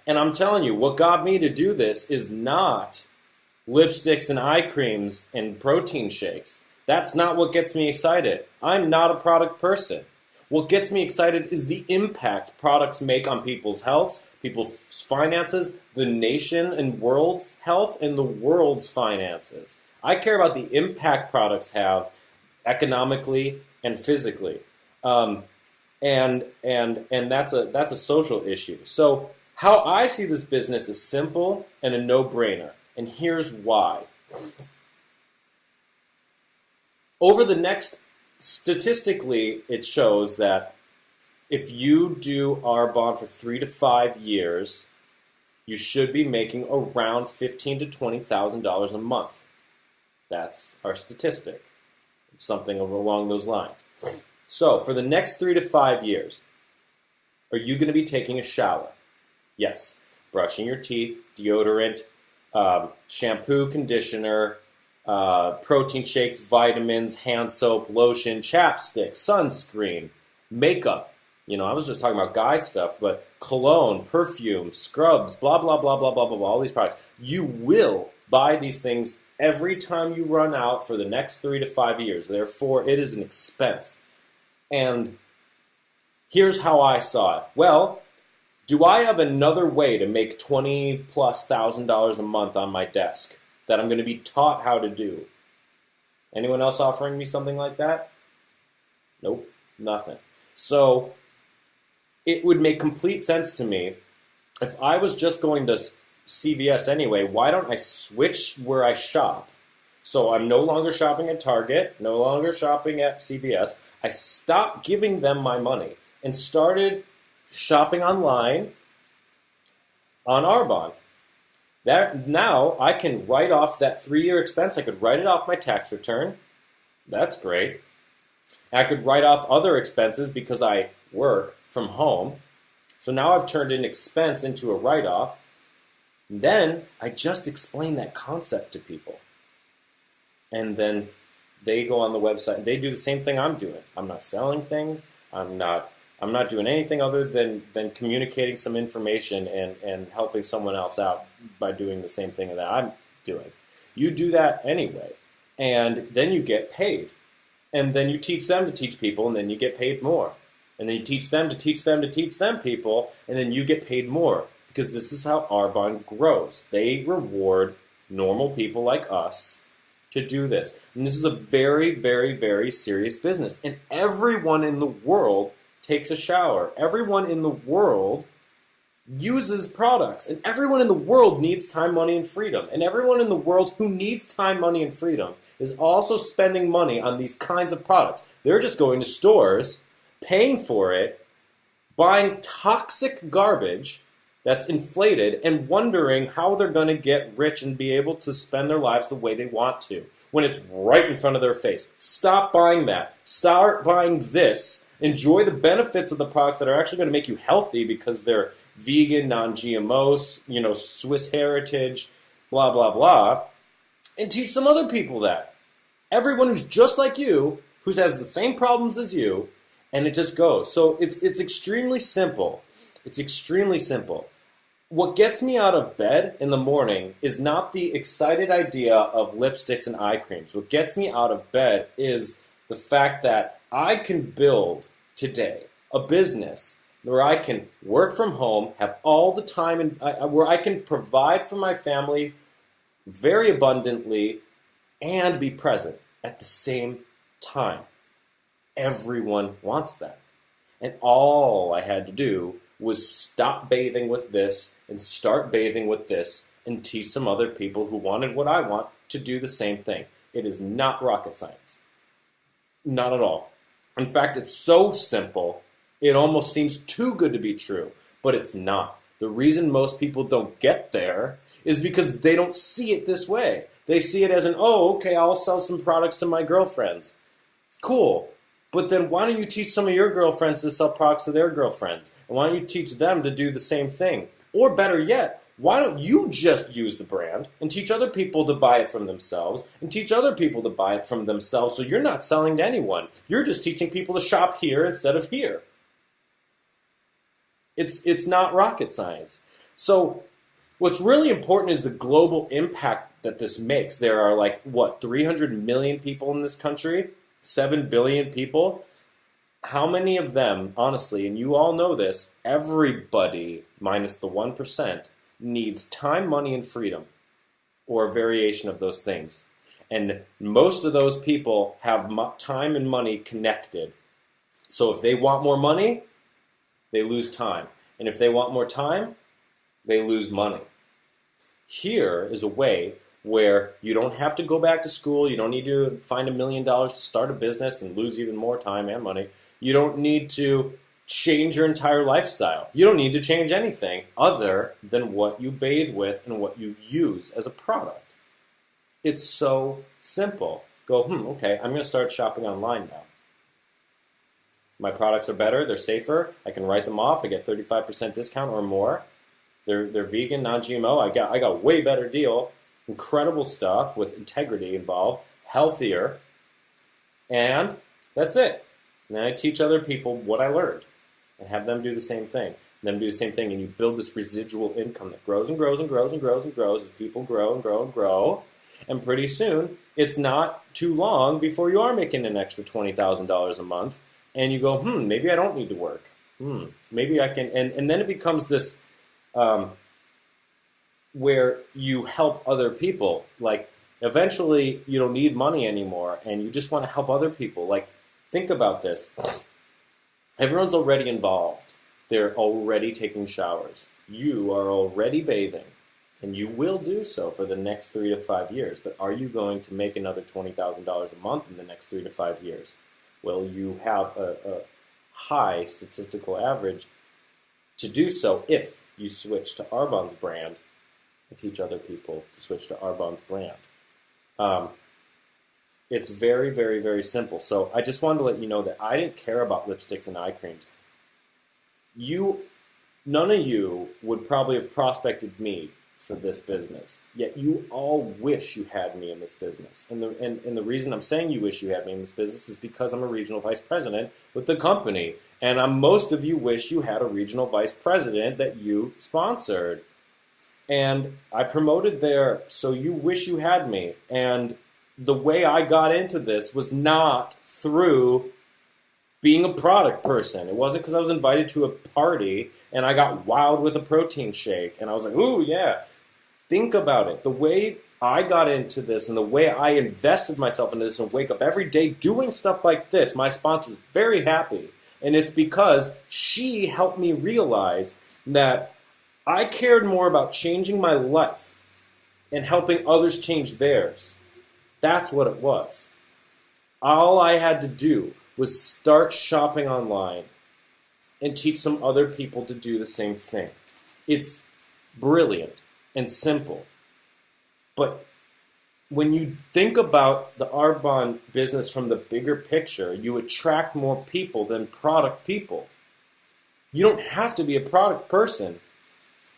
And I'm telling you, what got me to do this is not lipsticks and eye creams and protein shakes. That's not what gets me excited. I'm not a product person. What gets me excited is the impact products make on people's health, people's finances, the nation and world's health, and the world's finances. I care about the impact products have economically and physically, and that's a social issue. So how I see this business is simple and a no-brainer, and here's why. Over the next statistically, it shows that if you do Arbonne for 3 to 5 years, you should be making around $15,000 to $20,000 a month. That's our statistic. It's something along those lines. So, for the next 3 to 5 years, are you going to be taking a shower? Yes. Brushing your teeth, deodorant, shampoo, conditioner, protein shakes, vitamins, hand soap, lotion, chapstick, sunscreen, makeup. I was just talking about guy stuff, but cologne, perfume, scrubs, blah, blah, blah, blah, blah, blah, blah, all these products. You will buy these things every time you run out for the next 3 to 5 years. Therefore, it is an expense. And here's how I saw it. Well, do I have another way to make $20,000+ a month on my desk that I'm going to be taught how to do? Anyone else offering me something like that? Nope, nothing. So it would make complete sense to me if I was just going to CVS anyway, why don't I switch where I shop? So I'm no longer shopping at Target, no longer shopping at CVS. I stopped giving them my money and started shopping online on Arbonne. Now I can write off that 3-year expense. I could write it off my tax return. That's great. I could write off other expenses because I work from home. So now I've turned an expense into a write-off. Then I just explain that concept to people. And then they go on the website and they do the same thing I'm doing. I'm not selling things. I'm not doing anything other than communicating some information and helping someone else out by doing the same thing that I'm doing. You do that anyway, and then you get paid. And then you teach them to teach people, and then you get paid more. And then you teach them to teach them to teach them people, and then you get paid more. Because this is how Arbonne grows. They reward normal people like us to do this. And this is a very, very, very serious business. And everyone in the world takes a shower. Everyone in the world uses products. And everyone in the world needs time, money, and freedom. And everyone in the world who needs time, money, and freedom is also spending money on these kinds of products. They're just going to stores, paying for it, buying toxic garbage that's inflated, and wondering how they're going to get rich and be able to spend their lives the way they want to, when it's right in front of their face. Stop buying that. Start buying this. Enjoy the benefits of the products that are actually going to make you healthy because they're vegan, non-GMO, Swiss heritage, blah, blah, blah, and teach some other people that. Everyone who's just like you, who has the same problems as you, and it just goes. So it's extremely simple. It's extremely simple. what gets me out of bed in the morning is not the excited idea of lipsticks and eye creams. What gets me out of bed is the fact that I can build today a business where I can work from home, have all the time, and where I can provide for my family very abundantly and be present at the same time. Everyone wants that. And all I had to do was stop bathing with this and start bathing with this and teach some other people who wanted what I want to do the same thing. It is not rocket science. Not at all. In fact, it's so simple, it almost seems too good to be true, but it's not. The reason most people don't get there is because they don't see it this way. They see it as oh, okay, I'll sell some products to my girlfriends. Cool. But then why don't you teach some of your girlfriends to sell products to their girlfriends? And why don't you teach them to do the same thing? Or better yet, why don't you just use the brand and teach other people to buy it from themselves and teach other people to buy it from themselves so you're not selling to anyone. You're just teaching people to shop here instead of here. It's not rocket science. So what's really important is the global impact that this makes. There are 300 million people in this country? 7 billion people. How many of them, honestly, and you all know this, everybody minus the 1% needs time, money, and freedom, or a variation of those things. And most of those people have time and money connected. So if they want more money, they lose time. And if they want more time, they lose money. Here is a way where you don't have to go back to school. You don't need to find $1 million to start a business and lose even more time and money. You don't need to change your entire lifestyle. You don't need to change anything other than what you bathe with and what you use as a product. It's so simple. Go, okay, I'm going to start shopping online now. My products are better. They're safer. I can write them off. I get 35% discount or more. They're vegan, non-GMO. I got a way better deal. Incredible stuff with integrity involved, healthier, and that's it. And then I teach other people what I learned and have them do the same thing. And you build this residual income that grows and grows and grows and grows and grows as people grow and grow and grow. And pretty soon, it's not too long before you are making an extra $20,000 a month, and you go, maybe I don't need to work. Maybe I can, and then it becomes this. Where you help other people. Eventually you don't need money anymore and you just want to help other people. Think about this. Everyone's already involved. They're already taking showers. You are already bathing. And you will do so for the next 3 to 5 years. But are you going to make another $20,000 a month in the next 3 to 5 years? Well, you have a high statistical average to do so if you switch to Arbonne's brand and teach other people to switch to Arbonne's brand. It's very, very, very simple. So I just wanted to let you know that I didn't care about lipsticks and eye creams. None of you would probably have prospected me for this business, yet you all wish you had me in this business. And the reason I'm saying you wish you had me in this business is because I'm a regional vice president with the company. And most of you wish you had a regional vice president that you sponsored. And I promoted there, so you wish you had me. And the way I got into this was not through being a product person. It wasn't because I was invited to a party and I got wild with a protein shake. And I was like, ooh, yeah. Think about it. The way I got into this and the way I invested myself into this and wake up every day doing stuff like this, my sponsor is very happy. And it's because she helped me realize that I cared more about changing my life and helping others change theirs. That's what it was. All I had to do was start shopping online and teach some other people to do the same thing. It's brilliant and simple. But when you think about the Arbonne business from the bigger picture, you attract more people than product people. You don't have to be a product person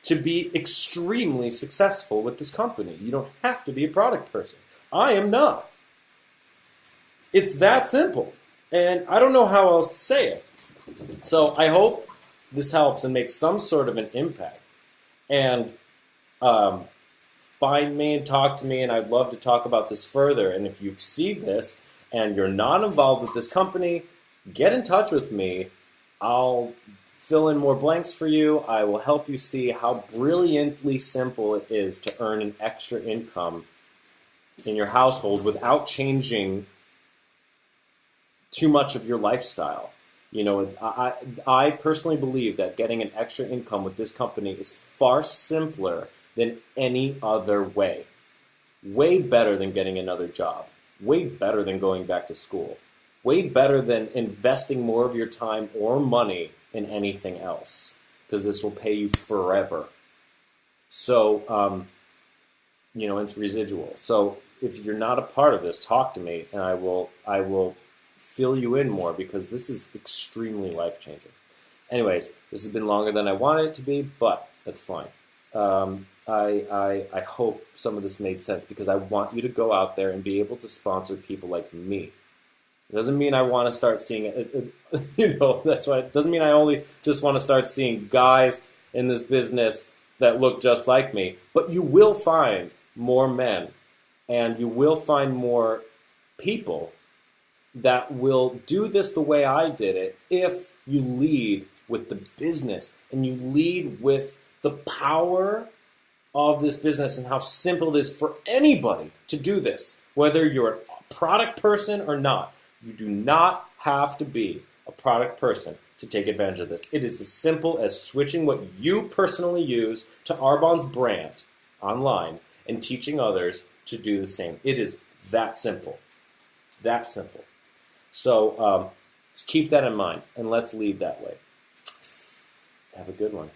to be extremely successful with this company. You don't have to be a product person. I am not. It's that simple. And I don't know how else to say it. So I hope this helps and makes some sort of an impact. And find me and talk to me, and I'd love to talk about this further. And if you see this and you're not involved with this company, get in touch with me. I'll fill in more blanks for you. I will help you see how brilliantly simple it is to earn an extra income in your household without changing too much of your lifestyle. You know, I personally believe that getting an extra income with this company is far simpler than any other way. Way better than getting another job. Way better than going back to school. Way better than investing more of your time or money in anything else, because this will pay you forever. So, you know, it's residual. So if you're not a part of this, talk to me, and I will fill you in more, because this is extremely life-changing. Anyways, this has been longer than I wanted it to be, but that's fine. I hope some of this made sense, because I want you to go out there and be able to sponsor people like me. It doesn't mean I want to start seeing it, you know, that's why it doesn't mean I only just want to start seeing guys in this business that look just like me, but you will find more men, and you will find more people that will do this the way I did it if you lead with the business and you lead with the power of this business and how simple it is for anybody to do this, whether you're a product person or not. You do not have to be a product person to take advantage of this. It is as simple as switching what you personally use to Arbonne's brand online and teaching others to do the same. It is that simple. That simple. So just keep that in mind, and let's lead that way. Have a good one.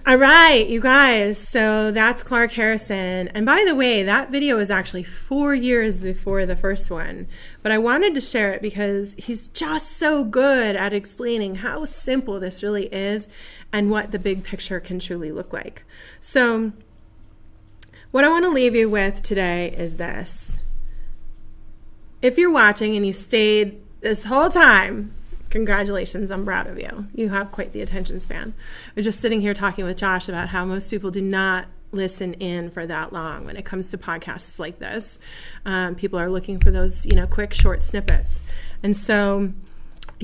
All right, you guys, so that's Clark Harrison. And by the way, that video was actually 4 years before the first one, but I wanted to share it because he's just so good at explaining how simple this really is and what the big picture can truly look like. So what I want to leave you with today is this. If you're watching and you stayed this whole time, congratulations, I'm proud of you. You have quite the attention span. We're just sitting here talking with Josh about how most people do not listen in for that long when it comes to podcasts like this. People are looking for those, quick, short snippets. And so,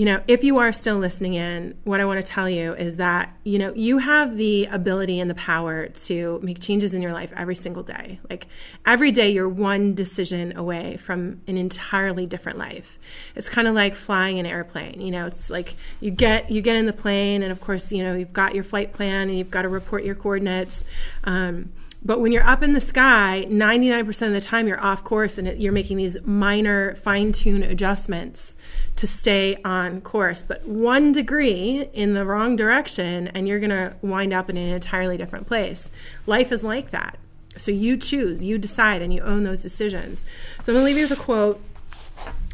if you are still listening in, what I want to tell you is that, you have the ability and the power to make changes in your life every single day. Like every day you're one decision away from an entirely different life. It's kind of like flying an airplane. It's like you get in the plane, and of course, you've got your flight plan and you've got to report your coordinates. But when you're up in the sky, 99% of the time you're off course, and you're making these minor fine-tune adjustments to stay on course. But 1 degree in the wrong direction, and you're going to wind up in an entirely different place. Life is like that. So you choose, you decide, and you own those decisions. So I'm going to leave you with a quote.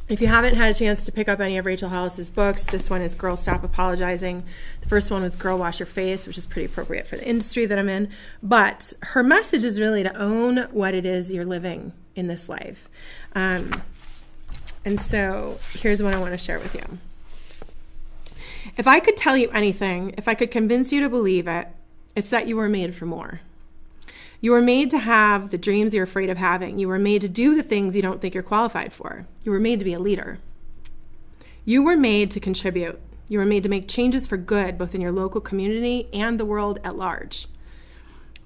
If you haven't had a chance to pick up any of Rachel Hollis's books, this one is Girl, Stop Apologizing. The first one was Girl, Wash Your Face, which is pretty appropriate for the industry that I'm in. But her message is really to own what it is you're living in this life. And so here's what I want to share with you. If I could tell you anything, if I could convince you to believe it, it's that you were made for more. You were made to have the dreams you're afraid of having. You were made to do the things you don't think you're qualified for. You were made to be a leader. You were made to contribute. You were made to make changes for good, both in your local community and the world at large.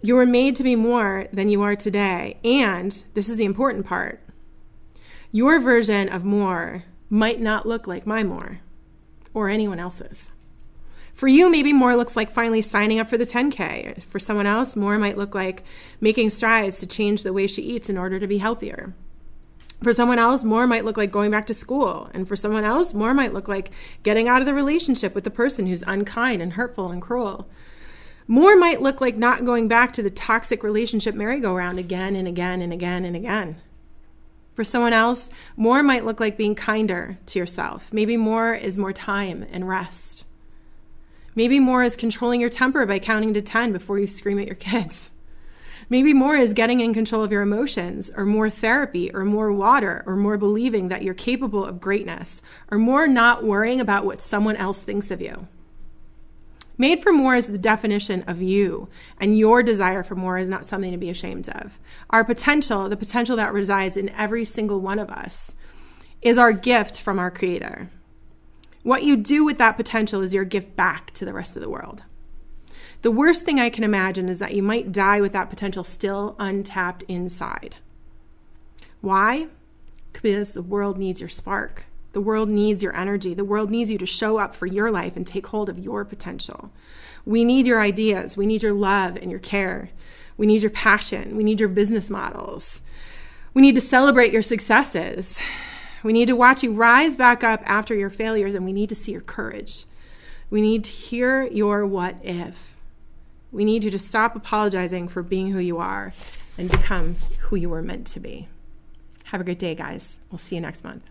You were made to be more than you are today. And this is the important part. Your version of more might not look like my more or anyone else's. For you, maybe more looks like finally signing up for the 10K. For someone else, more might look like making strides to change the way she eats in order to be healthier. For someone else, more might look like going back to school. And for someone else, more might look like getting out of the relationship with the person who's unkind and hurtful and cruel. More might look like not going back to the toxic relationship merry-go-round again and again and again and again. For someone else, more might look like being kinder to yourself. Maybe more is more time and rest. Maybe more is controlling your temper by counting to 10 before you scream at your kids. Maybe more is getting in control of your emotions, or more therapy, or more water, or more believing that you're capable of greatness, or more not worrying about what someone else thinks of you. Made for more is the definition of you, and your desire for more is not something to be ashamed of. Our potential, the potential that resides in every single one of us, is our gift from our Creator. What you do with that potential is your gift back to the rest of the world. The worst thing I can imagine is that you might die with that potential still untapped inside. Why? Because the world needs your spark. The world needs your energy. The world needs you to show up for your life and take hold of your potential. We need your ideas. We need your love and your care. We need your passion. We need your business models. We need to celebrate your successes. We need to watch you rise back up after your failures, and we need to see your courage. We need to hear your what if. We need you to stop apologizing for being who you are and become who you were meant to be. Have a great day, guys. We'll see you next month.